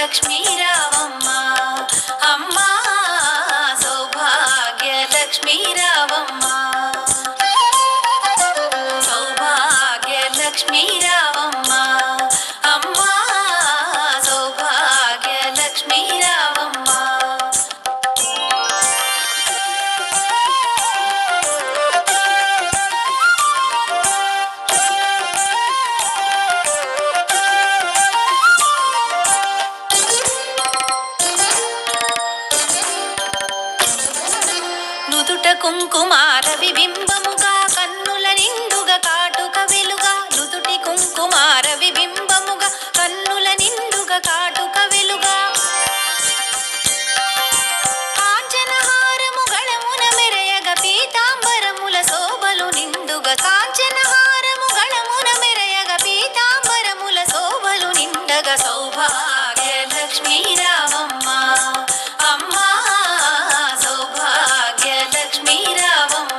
లక్ష్మీ రావమ్మ అమ్మ సౌభాగ్య లక్ష్మీ రావమ్మ సౌభాగ్య లక్ష్మీ రావమ్మ అమ్మ సౌభాగ్య లక్ష్మీ రావమ్మ నుదుట కుంకుమార విబింబముగా కన్నుల నిండుగా కాటుక వెలుగా నుదుటి కుంకుమార విబింబముగా కన్నుల నిండుగా కాటుక వెలుగా కాంచనహారము గళమున మెరయగ పీతాంబరముల శోభలు నిండుగా కాంచనహారము గళమున మెరయగ పీతాంబరముల శోభలు నిండగా సౌభాగ్య లక్ష్మీ రావమ్మ అమ్మ సౌభాగ్య లక్ష్మీ రావమ్మ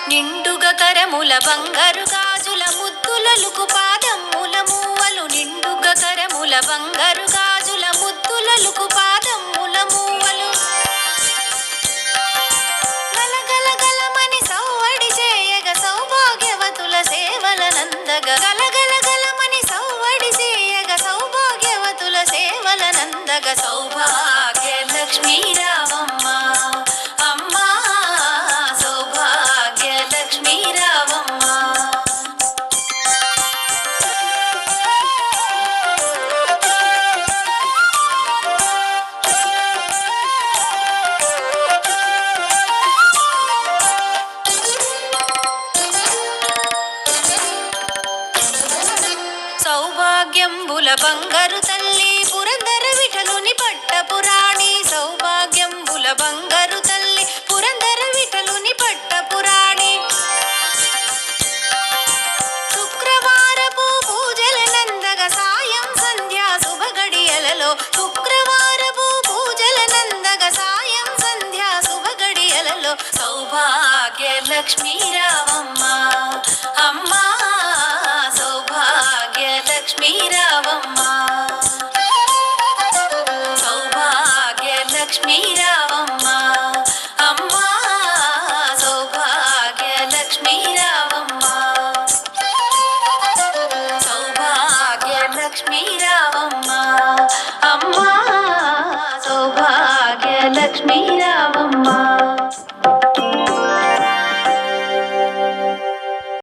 నిండుగా కరముల బంగారు గాజుల ముద్దులలుకు పాదమ్ముల మూవలు నిండుగా కరముల బంగారు గాజుల ముద్దులలుకు పాదమ్ముల మూవలు గలగల గలమని సౌవడి చేయగ సౌభాగ్యవతుల సేవల నందగ గలగల గలమని సౌవడి చేయగ సౌభాగ్యవతుల సేవల నందగ సౌభాగ్య లక్ష్మీ రావమ్మ అమ్మ సౌభాగ్య లక్ష్మీ రావమ్మ సౌభాగ్యంబుల బంగారు తల్లి పురందర విఠలుని పట్టపురాణి సౌభాగ్యంబుల బంగారు తల్లి పురందర విఠలుని పట్టపురాణి శుక్రవారపు పూజల నందగ సాయం సంధ్యా శుభగడియలలో శుక్రవారపు పూజల నందగ సాయం సంధ్యా శుభగడియలలో సౌభాగ్య లక్ష్మీ రావమ్మ అమ్మ సౌభాగ్య లక్ష్మీ రావమ్మ సౌభాగ్య లక్ష్మీ రావమ్మ అమ్మ సౌభాగ్య లక్ష్మీ రావమ్మ సౌభాగ్య లక్ష్మీ రావమ్మ అమ్మ సౌభాగ్య లక్ష్మీ రావమ్మ